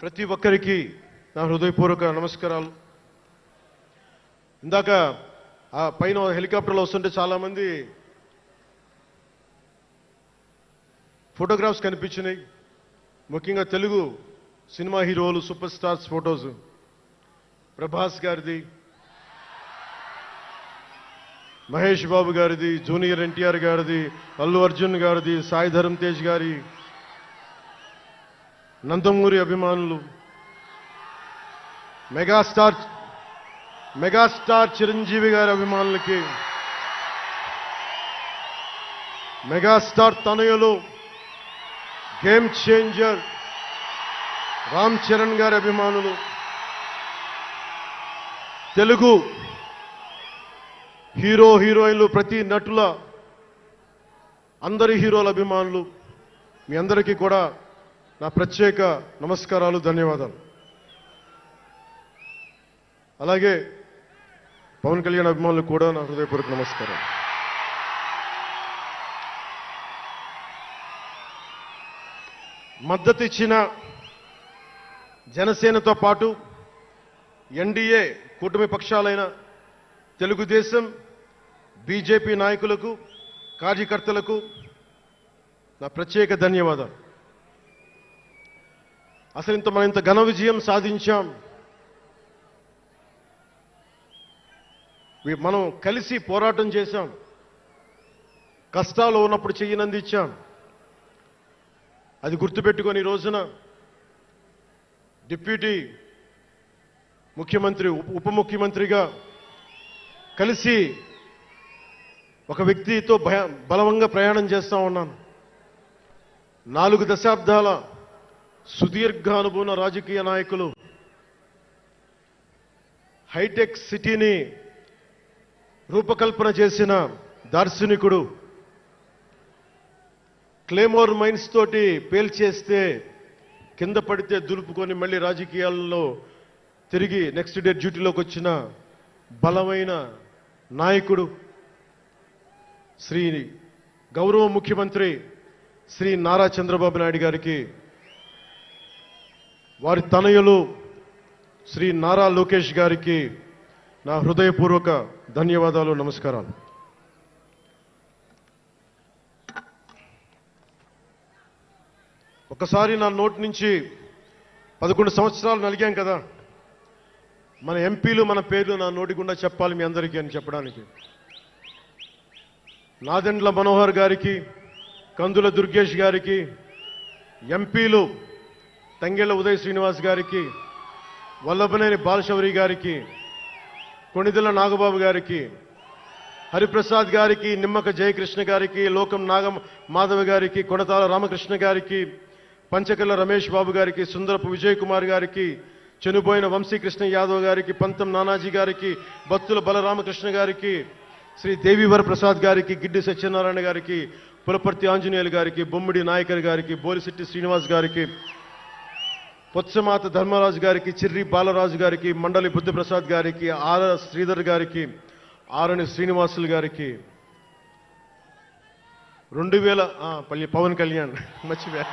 ప్రతి ఒక్కరికి నా హృదయపూర్వక నమస్కారాలు. ఇందాక ఆ పైన హెలికాప్టర్లో వస్తుంటే చాలామంది ఫోటోగ్రాఫ్స్ కనిపించినాయి. ముఖ్యంగా తెలుగు సినిమా హీరోలు, సూపర్ స్టార్స్ ఫోటోస్. ప్రభాస్ గారిది, మహేష్ బాబు గారిది, జూనియర్ ఎన్టీఆర్ గారిది, అల్లు అర్జున్ గారిది, సాయి ధరమ్ తేజ్ గారి, నందమూరి అభిమానులు, మెగాస్టార్ చిరంజీవి గారి అభిమానులకి, మెగాస్టార్ తనయులు, గేమ్ చేంజర్ రామ్ చరణ్ గారి అభిమానులు, తెలుగు హీరోయిన్లు, ప్రతి నటుల అందరి హీరోల అభిమానులు, మీ అందరికీ కూడా నా ప్రత్యేక నమస్కారాలు, ధన్యవాదాలు. అలాగే పవన్ కళ్యాణ్ అభిమానులకు కూడా నా హృదయపూర్వక నమస్కారం. మద్దతు ఇచ్చిన జనసేనతో పాటు ఎన్డీఏ కూటమి పక్షాలైన తెలుగుదేశం, బీజేపీ నాయకులకు, కార్యకర్తలకు నా ప్రత్యేక ధన్యవాదాలు. అసలు మనం ఇంత ఘన విజయం సాధించాం. మనం కలిసి పోరాటం చేశాం. కష్టాలు ఉన్నప్పుడు చెయ్యనందించాం. అది గుర్తుపెట్టుకొని ఈ రోజున డిప్యూటీ ముఖ్యమంత్రి, ఉప ముఖ్యమంత్రిగా కలిసి ఒక వ్యక్తితో బలవంగా ప్రయాణం చేస్తా ఉన్నాను. 4 దశాబ్దాల సుదీర్ఘ అనుభవ రాజకీయ నాయకులు, హైటెక్ సిటీని రూపకల్పన చేసిన దార్శనికుడు, క్లేమోర్ మైన్స్ తోటి పేల్చేస్తే కింద పడితే దులుపుకొని మళ్ళీ రాజకీయాల్లో తిరిగి నెక్స్ట్ డే డ్యూటీలోకి వచ్చిన బలమైన నాయకుడు, శ్రీ గౌరవ ముఖ్యమంత్రి శ్రీ నారా చంద్రబాబు నాయుడు గారికి, వారి తనయులు శ్రీ నారా లోకేష్ గారికి నా హృదయపూర్వక ధన్యవాదాలు, నమస్కారాలు. ఒకసారి నా నోటి నుంచి 11 సంవత్సరాలు నలిగాం కదా, మన ఎంపీలు మన పేర్లు నా నోటి గుండా చెప్పాలి మీ అందరికీ అని చెప్పడానికి. నాదెండ్ల మనోహర్ గారికి, కందుల దుర్గేష్ గారికి, ఎంపీలు తంగెళ్ల ఉదయ్ శ్రీనివాస్ గారికి, వల్లభనేని బాలశౌరి గారికి, కొణిదెల నాగబాబు గారికి, హరిప్రసాద్ గారికి, నిమ్మక జయకృష్ణ గారికి, లోకం మాధవ గారికి, కొనతాల రామకృష్ణ గారికి, పంచకల్ల రమేష్ బాబు గారికి, సుందరపు విజయ్ కుమార్ గారికి, చనిపోయిన వంశీకృష్ణ యాదవ్ గారికి, పంతం నానాజీ గారికి, బత్తుల బలరామకృష్ణ గారికి, శ్రీ దేవివర ప్రసాద్ గారికి, గిడ్డి సత్యనారాయణ గారికి, పులపర్తి ఆంజనేయులు గారికి, బొమ్మిడి నాయకర్ గారికి, బోలిశెట్టి శ్రీనివాస్ గారికి, పొత్సమాత ధర్మరాజు గారికి, చిర్రి బాలరాజు గారికి, మండలి బుద్ధప్రసాద్ గారికి, ఆర్ శ్రీధర్ గారికి, ఆరణి శ్రీనివాసులు గారికి, 2000 పవన్ కళ్యాణ్ మర్చిపోయా,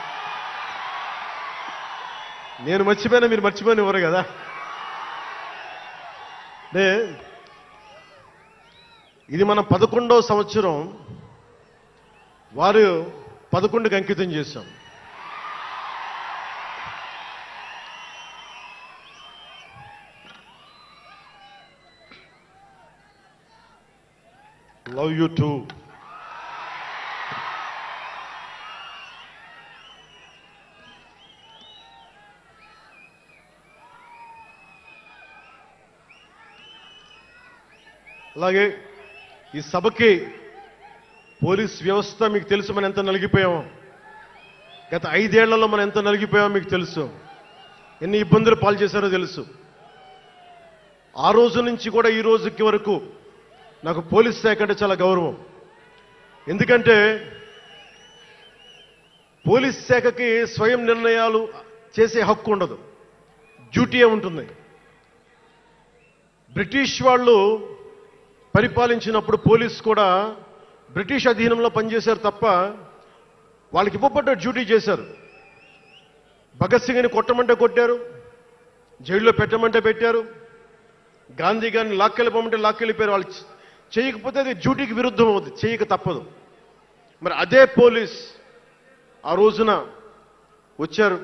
నేను మర్చిపోయినా మీరు మర్చిపోయిన ఎవరు కదా. ఇది మన 11వ సంవత్సరం, వారు 11కి అంకితం చేశాం. Love you two. అలాగే ఈ సభకి పోలీస్ వ్యవస్థ మీకు తెలుసు, మనం ఎంత నలిగిపోయామో. గత 5 ఏళ్లలో మనం ఎంత నలిగిపోయామో మీకు తెలుసు. ఎన్ని ఇబ్బందులు పాలు చేశారో తెలుసు. ఆ రోజు నుంచి కూడా ఈ రోజుకి వరకు నాకు పోలీస్ శాఖ అంటే చాలా గౌరవం. ఎందుకంటే పోలీస్ శాఖకి స్వయం నిర్ణయాలు చేసే హక్కు ఉండదు, డ్యూటీయే ఉంటుంది. బ్రిటిష్ వాళ్ళు పరిపాలించినప్పుడు పోలీస్ కూడా బ్రిటిష్ అధీనంలో పనిచేశారు తప్ప వాళ్ళకి ఇవ్వబడ్డ డ్యూటీ చేశారు. భగత్ సింగ్ని కొట్టమంటే కొట్టారు, జైల్లో పెట్టమంటే పెట్టారు, గాంధీ గారిని లాక్కెళ్ళిపోమంటే లాక్కెళ్ళిపోయారు. వాళ్ళు చేయకపోతే అది డ్యూటీకి విరుద్ధం అవుతుంది, చేయక తప్పదు. మరి అదే పోలీస్ ఆ రోజున వచ్చారు.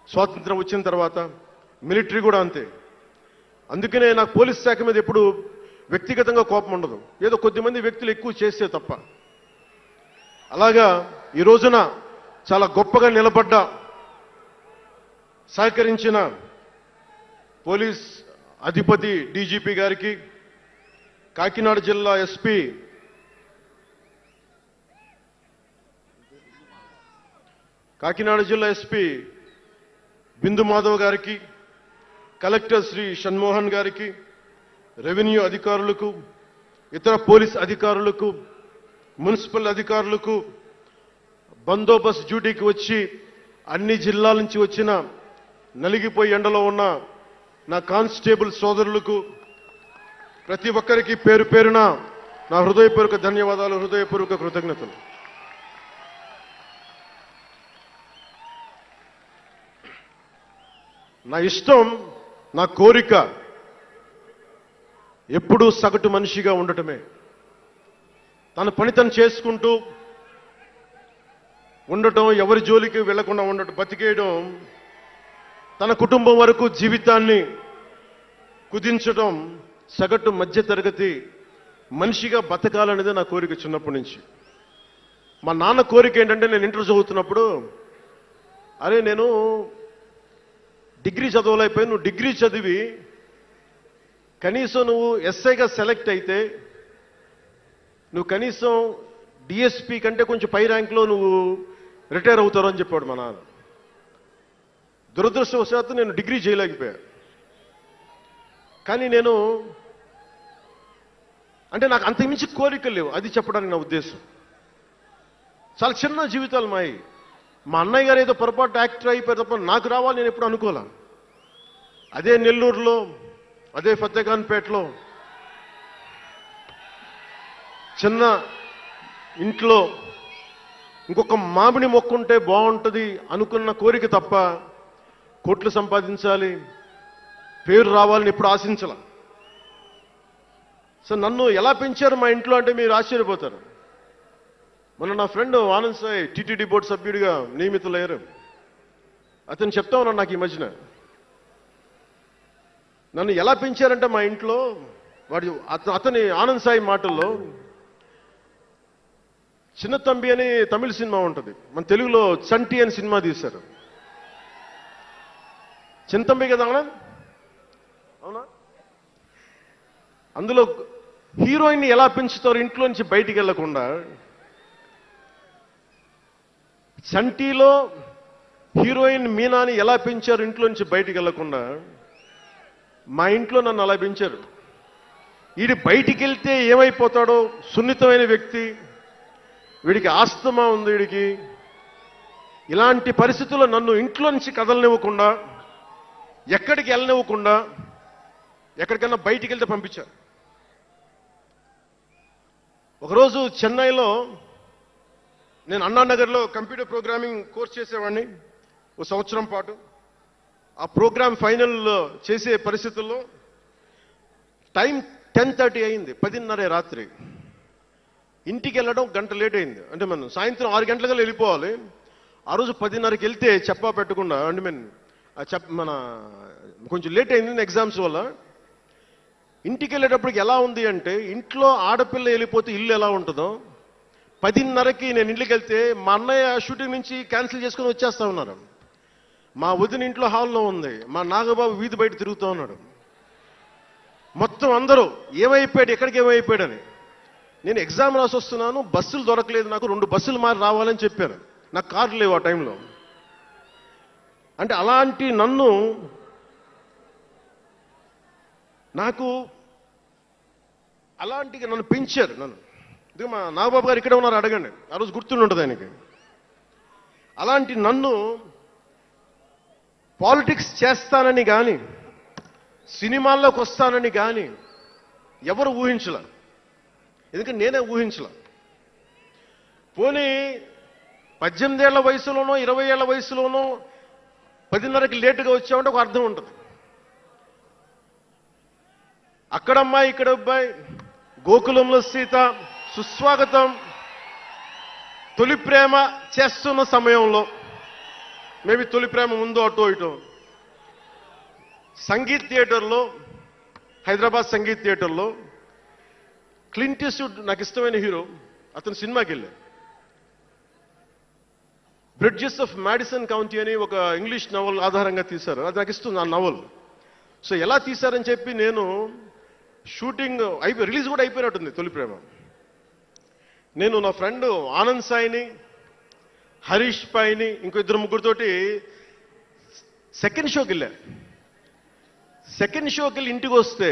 స్వాతంత్రం వచ్చిన తర్వాత మిలిటరీ కూడా అంతే. అందుకనే నాకు పోలీస్ శాఖ మీద ఎప్పుడు వ్యక్తిగతంగా కోపం ఉండదు, ఏదో కొద్దిమంది వ్యక్తులు ఎక్కువ చేస్తే తప్ప. అలాగా ఈ రోజున చాలా గొప్పగా నిలబడ్డ, సహకరించిన పోలీస్ అధిపతి డీజీపీ గారికి, కాకినాడ జిల్లా ఎస్పీ బిందు మాధవ్ గారికి, కలెక్టర్ శ్రీ షణ్మోహన్ గారికి, రెవెన్యూ అధికారులకు, ఇతర పోలీస్ అధికారులకు, మున్సిపల్ అధికారులకు, బందోబస్తు డ్యూటీకి వచ్చి అన్ని జిల్లాల నుంచి వచ్చిన నలిగిపోయి ఎండలో ఉన్న నా కానిస్టేబుల్ సోదరులకు, ప్రతి ఒక్కరికి పేరు పేరున నా హృదయపూర్వక ధన్యవాదాలు, హృదయపూర్వక కృతజ్ఞతలు. నా ఇష్టం, నా కోరిక ఎప్పుడూ సగటు మనిషిగా ఉండటమే. తన పని తను చేసుకుంటూ ఉండటం, ఎవరి జోలికి వెళ్లకుండా ఉండటం, బతికేయడం, తన కుటుంబం వరకు జీవితాన్ని కుదించడం, సగటు మధ్య తరగతి మనిషిగా బతకాలనేది నా కోరిక చిన్నప్పటి నుంచి. మా నాన్న కోరిక ఏంటంటే, నేను ఇంటర్ చదువుతున్నప్పుడు, అరే నేను డిగ్రీ చదవలేకపోయి, నువ్వు డిగ్రీ చదివి కనీసం నువ్వు ఎస్ఐగా సెలెక్ట్ అయితే నువ్వు కనీసం డిఎస్పీ కంటే కొంచెం పై ర్యాంక్లో నువ్వు రిటైర్ అవుతారు అని చెప్పాడు మా నాన్న. దురదృష్టవశాత్తు నేను డిగ్రీ చేయలేకపోయా. కానీ నేను అంటే నాకు అంతకుమించి కోరికలు లేవు, అది చెప్పడానికి నా ఉద్దేశం. చాలా చిన్న జీవితాలు మాయి. మా అన్నయ్య గారు ఏదో పొరపాటు యాక్టర్ అయిపోయారు తప్ప నాకు రావాలి నేను ఎప్పుడు అనుకోలే. అదే నెల్లూరులో, అదే ఫతేఖాన్పేటలో చిన్న ఇంట్లో ఇంకొక మామిడి మొక్క ఉంటే బాగుంటుంది అనుకున్న కోరిక తప్ప కోట్లు సంపాదించాలి, పేరు రావాలని ఎప్పుడు ఆశించాల. సో నన్ను ఎలా పెంచారు మా ఇంట్లో అంటే మీరు ఆశ్చర్యపోతారు. మొన్న నా friend Anand Sai TTD board సభ్యుడిగా నియమితులయ్యారు. అతను చెప్తా ఉన్నాను నాకు ఈ మధ్యన, నన్ను ఎలా పెంచారంటే మా ఇంట్లో అతని ఆనంద్ సాయి మాటల్లో, చిన్న తంబి అని తమిళ సినిమా ఉంటుంది, మన తెలుగులో చంటి అని సినిమా తీశారు. చిన్న తంబి కదా ఆనంద్, అవునా? అందులో హీరోయిన్ని ఎలా పెంచుతారు ఇంట్లో నుంచి బయటికి వెళ్లకుండా, చంటిలో హీరోయిన్ మీనాని ఎలా పెంచారు ఇంట్లో నుంచి బయటికి వెళ్లకుండా, మా ఇంట్లో నన్ను అలా పెంచారు. వీడి బయటికి వెళ్తే ఏమైపోతాడో, సున్నితమైన వ్యక్తి, వీడికి ఆస్తమా ఉంది, వీడికి ఇలాంటి పరిస్థితుల్లో నన్ను ఇంట్లో నుంచి కదలనివ్వకుండా, ఎక్కడికి వెళ్ళనివ్వకుండా, ఎక్కడికన్నా బయటికి వెళ్తే పంపించారు. ఒకరోజు చెన్నైలో నేను అన్నానగర్లో కంప్యూటర్ ప్రోగ్రామింగ్ కోర్స్ చేసేవాడిని ఓ సంవత్సరం పాటు. ఆ ప్రోగ్రామ్ ఫైనల్ చేసే పరిస్థితుల్లో టైం 10:30 అయింది, 10:30 రాత్రి. ఇంటికి వెళ్ళడం గంట లేట్ అయింది. అంటే మనం సాయంత్రం 6 గంటలకల్లా వెళ్ళిపోవాలి. ఆ రోజు 10:30కి వెళ్తే చెప్పా పెట్టకుండా, అంటే మన కొంచెం లేట్ అయింది ఎగ్జామ్స్ వల్ల. ఇంటికి వెళ్ళేటప్పటికి ఎలా ఉంది అంటే, ఇంట్లో ఆడపిల్ల వెళ్ళిపోతే ఇల్లు ఎలా ఉంటుందో, 10:30కి నేను ఇంటికి వెళ్తే మా అన్నయ్య షూటింగ్ నుంచి క్యాన్సిల్ చేసుకుని వచ్చేస్తా ఉన్నారు. మా వదిన ఇంట్లో హాల్లో ఉంది, మా నాగబాబు వీధి బయట తిరుగుతూ ఉన్నాడు. మొత్తం అందరూ ఏమైపోయాడు, ఎక్కడికి ఏమైపోయాడని. నేను ఎగ్జామ్ రాసి వస్తున్నాను, బస్సులు దొరకలేదు నాకు, 2 బస్సులు మారి రావాలని చెప్పాను. నాకు కార్లు లేవు ఆ టైంలో. అంటే అలాంటి నన్ను పెంచారు. నన్ను మా నాగబాబు గారు ఇక్కడే ఉన్నారు, అడగండి, ఆ రోజు గుర్తుండి ఉంటుంది ఆయనకి. అలాంటి నన్ను పాలిటిక్స్ చేస్తానని కానీ, సినిమాల్లోకి వస్తానని కానీ ఎవరు ఊహించలే. ఎందుకంటే నేనే ఊహించలే. పోనీ 18 ఏళ్ల వయసులోనో 20 ఏళ్ల వయసులోనో 10:30కి లేటుగా వచ్చామంటే ఒక అర్థం ఉంటుంది. అక్కడమ్మాయి ఇక్కడ అబ్బాయి, గోకులంలో సీత, సుస్వాగతం, తొలి ప్రేమ చేస్తున్న సమయంలో, మేబీ తొలి ప్రేమ ముందు అటో ఇటో, సంగీత్ థియేటర్లో, హైదరాబాద్ సంగీత్ థియేటర్లో క్లింట్ ఈస్ట్వుడ్ నాకు ఇష్టమైన హీరో, అతను సినిమాకి వెళ్ళా. బ్రిడ్జెస్ ఆఫ్ మాడిసన్ కౌంటీ అని ఒక ఇంగ్లీష్ నవల్ ఆధారంగా తీశారు. అది నాకు ఇస్తుంది ఆ నవల్. సో ఎలా తీశారని చెప్పి నేను షూటింగ్ రిలీజ్ కూడా అయిపోయినట్టుంది తొలి ప్రేమ. నేను నా ఫ్రెండ్ ఆనంద్ సాయిని, హరీష్ పాయిని, ఇంకో 2-3తోటి సెకండ్ షోకి వెళ్ళా. సెకండ్ షోకి వెళ్ళి ఇంటికి వస్తే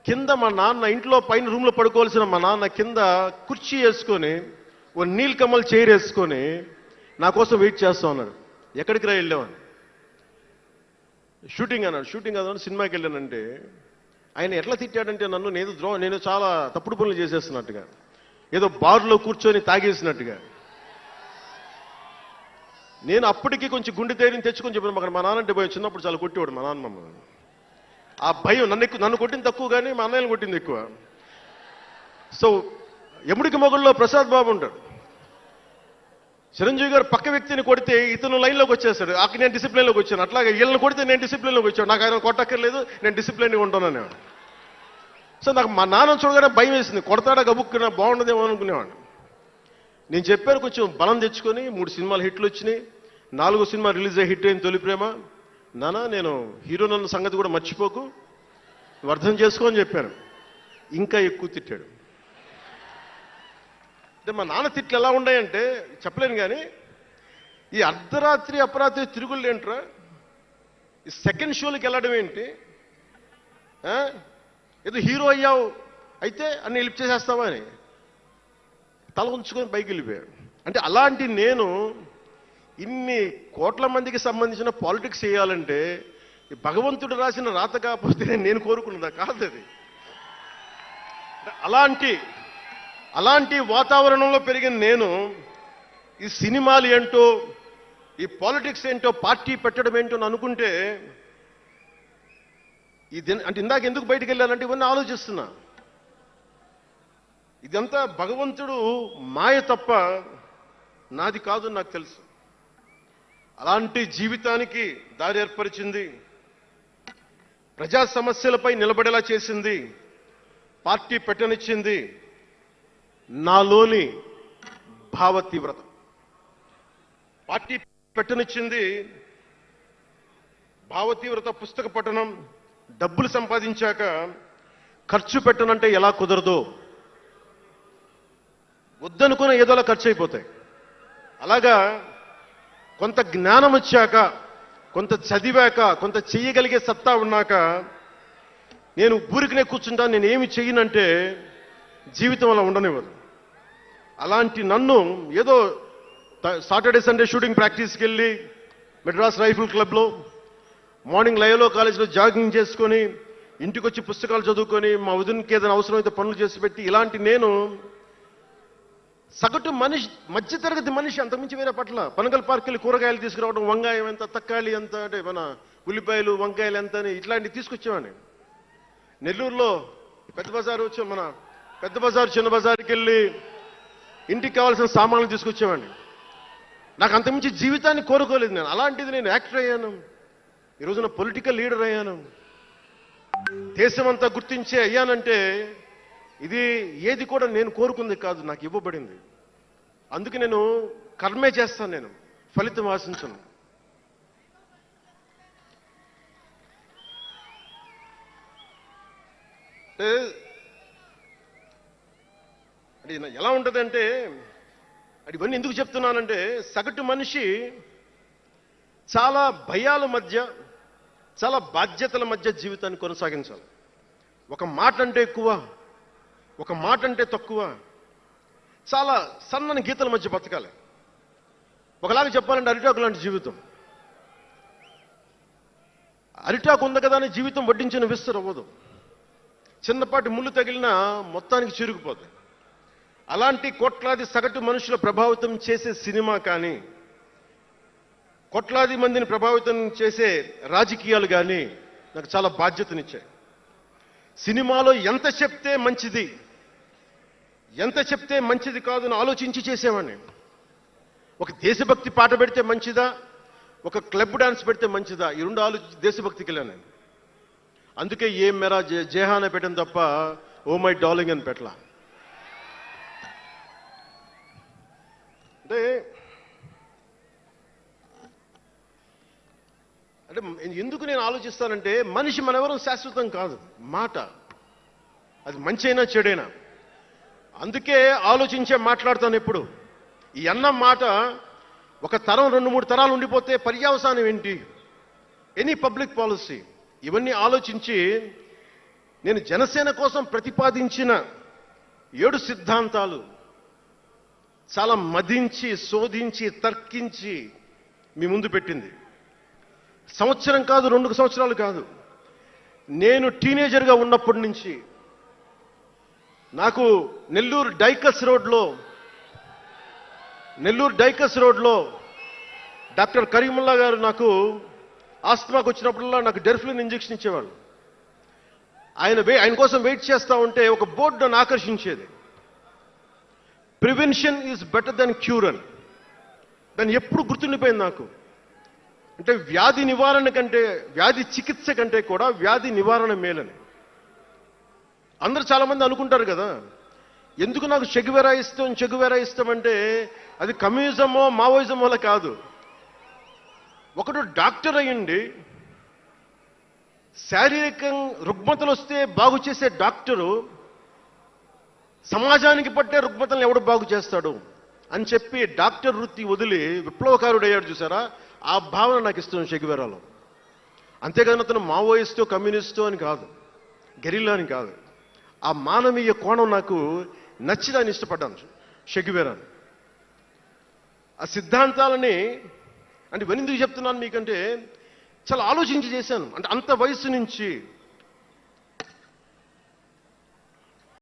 కింద మా నాన్న, ఇంట్లో పైన రూమ్లో పడుకోవాల్సిన మా నాన్న కింద కుర్చీ వేసుకొని ఓ నీల్ కమల్ చైర్ వేసుకొని నా కోసం వెయిట్ చేస్తా ఉన్నాడు. ఎక్కడికి రా వెళ్ళామని. షూటింగ్ అన్నాడు. షూటింగ్ అదని సినిమాకి వెళ్ళానంటే ఆయన ఎట్లా తిట్టాడంటే నన్ను నేను చాలా తప్పుడు పనులు చేసేస్తున్నట్టుగా, ఏదో బార్లో కూర్చొని తాగేసినట్టుగా. నేను అప్పటికి కొంచెం గుండె ధైర్యం తెచ్చుకొని చెప్పాను, అక్కడ మా నాన్నంటే భయం. చిన్నప్పుడు చాలా కొట్టేవాడు మా నాన్న మమ్మల్ని. ఆ భయం నన్ను కొట్టింది తక్కువ కానీ మా అన్నయ్యని కొట్టింది ఎక్కువ. సో ఎముడికి మొగుళ్ళలో ప్రసాద్ బాబు ఉంటాడు. చిరంజీవి గారు పక్క వ్యక్తిని కొడితే ఇతను లైన్లోకి వచ్చేస్తాడు. అక్కడ నేను డిసిప్లిన్లోకి వచ్చాను. అట్లాగే వీళ్ళని కొడితే నేను డిసిప్లిన్లోకి వచ్చాను. నాకు ఆయన కొట్టక్కర్లేదు, నేను డిసిప్లిన్గా ఉంటాను. సో నాకు మా నాన్న చూడగానే భయం వేసింది. కొడతాడా గబుక్కున బాగుండదేమో అనుకునేవాడు. నేను చెప్పాను కొంచెం బలం తెచ్చుకొని. 3 సినిమాలు హిట్లు వచ్చినాయి. 4వ సినిమా రిలీజ్ అయ్యి హిట్ అయింది తొలి ప్రేమ. నాన్న నేను హీరో నన్న సంగతి కూడా మర్చిపోకు, నువ్వు అర్థం చేసుకో అని చెప్పాను. ఇంకా ఎక్కువ తిట్టాడు. అంటే మా నాన్న తిట్లు ఎలా ఉన్నాయంటే చెప్పలేను. కానీ ఈ అర్ధరాత్రి అపరాత్రి తిరుగుళ్ళు ఏంట్రా, ఈ సెకండ్ షోలకి వెళ్ళడం ఏంటి, ఏదో హీరో అయ్యావు అయితే అన్ని లిఫ్ట్ చేసేస్తావా అని తల ఉంచుకొని పైకి వెళ్ళిపోయాడు. అంటే అలాంటి నేను ఇన్ని కోట్ల మందికి సంబంధించిన పాలిటిక్స్ చేయాలంటే భగవంతుడు రాసిన రాత కాకపోతే నేను కోరుకున్నదా కాదు అది. అలాంటి వాతావరణంలో పెరిగిన నేను ఈ సినిమాలు ఏంటో, ఈ పాలిటిక్స్ ఏంటో, పార్టీ పెట్టడం ఏంటో అని అనుకుంటే అంటే ఇందాక ఎందుకు బయటికి వెళ్ళానంటే ఇవన్నీ ఆలోచిస్తున్నా. ఇదంతా భగవంతుడు మాయ తప్ప నాది కాదు నాకు తెలుసు. అలాంటి జీవితానికి దారి ఏర్పరిచింది, ప్రజా సమస్యలపై నిలబడేలా చేసింది, పార్టీ పెట్టనిచ్చింది నాలోని భావ తీవ్రత. పార్టీ పెట్టనిచ్చింది భావ తీవ్రత. పుస్తక పఠనం, డబ్బులు సంపాదించాక ఖర్చు పెట్టనంటే ఎలా కుదరదో, వద్దనుకున్న ఏదోలా ఖర్చు అయిపోతాయి. అలాగా కొంత జ్ఞానం వచ్చాక, కొంత చదివాక, కొంత చెయ్యగలిగే సత్తా ఉన్నాక నేను ఊరికనే కూర్చుంటాను, నేను ఏమి చెయ్యనంటే జీవితం అలా ఉండనివ్వదు. అలాంటి నన్ను ఏదో సాటర్డే సండే షూటింగ్ ప్రాక్టీస్కి వెళ్ళి మెడ్రాస్ రైఫిల్ క్లబ్లో, మార్నింగ్ లయోలా కాలేజీలో జాగింగ్ చేసుకొని, ఇంటికి వచ్చి పుస్తకాలు చదువుకొని, మా వదినకి ఏదైనా అవసరమైతే పనులు చేసి పెట్టి, ఇలాంటి నేను సగటు మనిషి, మధ్యతరగతి మనిషి, అంతకుమించి వేరే పట్ల. పనగల్ పార్క్ వెళ్ళి కూరగాయలు తీసుకురావడం, వంకాయ ఎంత, తక్కాలి ఎంత, అంటే మన ఉల్లిపాయలు వంకాయలు ఎంత అని ఇట్లాంటివి తీసుకొచ్చేవాడిని. నెల్లూరులో పెద్ద బజారు వచ్చాం, మన పెద్ద బజారు చిన్న బజార్కి వెళ్ళి ఇంటికి కావాల్సిన సామాన్లు తీసుకొచ్చేవాడిని. నాకు అంతకుమించి జీవితాన్ని కోరుకోలేదు నేను. అలాంటిది నేను యాక్టర్ అయ్యాను, ఈ రోజున పొలిటికల్ లీడర్ అయ్యాను, దేశమంతా గుర్తించే అయ్యానంటే ఇది ఏది కూడా నేను కోరుకుంది కాదు, నాకు ఇవ్వబడింది. అందుకే నేను కర్మే చేస్తాను, నేను ఫలితం ఆశించను. అంటే ఎలా ఉంటుందంటే, అది ఇవన్నీ ఎందుకు చెప్తున్నానంటే, సగటు మనిషి చాలా భయాల మధ్య, చాలా బాధ్యతల మధ్య జీవితాన్ని కొనసాగించాలి. ఒక మాట అంటే ఎక్కువ, ఒక మాట అంటే తక్కువ, చాలా సన్నని గీతల మధ్య బతకాలి. ఒకలాగా చెప్పాలంటే అరిటాకు లాంటి జీవితం. అరిటాకు ఉంది కదా అని జీవితం వడ్డించిన విస్తరు అవ్వదు. చిన్నపాటి ముళ్ళు తగిలినా మొత్తానికి చిరుగుపోతుంది. అలాంటి కోట్లాది సగటు మనుషుల ప్రభావితం చేసే సినిమా కానీ, కోట్లాది మందిని ప్రభావితం చేసే రాజకీయాలు కానీ నాకు చాలా బాధ్యతనిచ్చాయి. సినిమాలో ఎంత చెప్తే మంచిది, ఎంత చెప్తే మంచిది కాదు అని ఆలోచించి చేసేవాడిని. ఒక దేశభక్తి పాట పెడితే మంచిదా, ఒక క్లబ్ డాన్స్ పెడితే మంచిదా, ఈ రెండు ఆలోచించి దేశభక్తికి వెళ్ళాను నేను. అందుకే ఏ మెరా జేహానే పెట్టాను తప్ప ఓ మై డార్లింగ్ అని పెట్టలా. అంటే అంటే ఎందుకు నేను ఆలోచిస్తానంటే, మనిషి మనెవరం శాశ్వతం కాదు. మాట అది మంచి అయినా చెడైనా, అందుకే ఆలోచించే మాట్లాడతాను ఎప్పుడు. ఈ అన్న మాట ఒక తరం 2-3 తరాలు ఉండిపోతే పర్యవసానం ఏంటి, ఎనీ పబ్లిక్ పాలసీ, ఇవన్నీ ఆలోచించి నేను జనసేన కోసం ప్రతిపాదించిన 7 సిద్ధాంతాలు చాలా మదించి శోధించి తర్కించి మీ ముందు పెట్టింది. సంవత్సరం కాదు, 2 సంవత్సరాలు కాదు, నేను టీనేజర్గా ఉన్నప్పటి నుంచి నాకు నెల్లూరు డైకస్ రోడ్లో డాక్టర్ కరీముల్లా గారు నాకు ఆస్తమాకు వచ్చినప్పుడల్లా నాకు డెర్ఫ్లిన్ ఇంజెక్షన్ ఇచ్చేవాళ్ళు. ఆయన కోసం వెయిట్ చేస్తూ ఉంటే ఒక బోర్డు నన్ను ఆకర్షించేది, prevention is better than cure అని. దాన్ని ఎప్పుడు గుర్తుండిపోయింది నాకు. అంటే వ్యాధి చికిత్స కంటే కూడా వ్యాధి నివారణ మేలని. అందరూ చాలా మంది అనుకుంటారు కదా, ఎందుకు నాకు చెగువెరా ఇష్టం అంటే అది కమ్యూనిజమో మావోయిజమో కాదు. ఒకడు డాక్టర్ అయ్యండి, శారీరకం రుగ్మతలు వస్తే బాగు చేసే డాక్టరు సమాజానికి పట్టే రుగ్మతలను ఎవడు బాగు చేస్తాడు అని చెప్పి డాక్టర్ వృత్తి వదిలి విప్లవకారుడు అయ్యాడు చూసారా, ఆ భావన నాకు ఇష్టం చెగువెరాలో. అంతేగాని అతను మావోయిస్టో కమ్యూనిస్టో అని కాదు, గెరిల్లా అని కాదు. ఆ మానవీయ కోణం నాకు నచ్చి దాన్ని ఇష్టపడ్డాను చెగువెరాను. ఆ సిద్ధాంతాలని అంటే ఎందుకు చెప్తున్నాను మీకంటే చాలా ఆలోచించి చేశాను. అంటే అంత వయసు నుంచి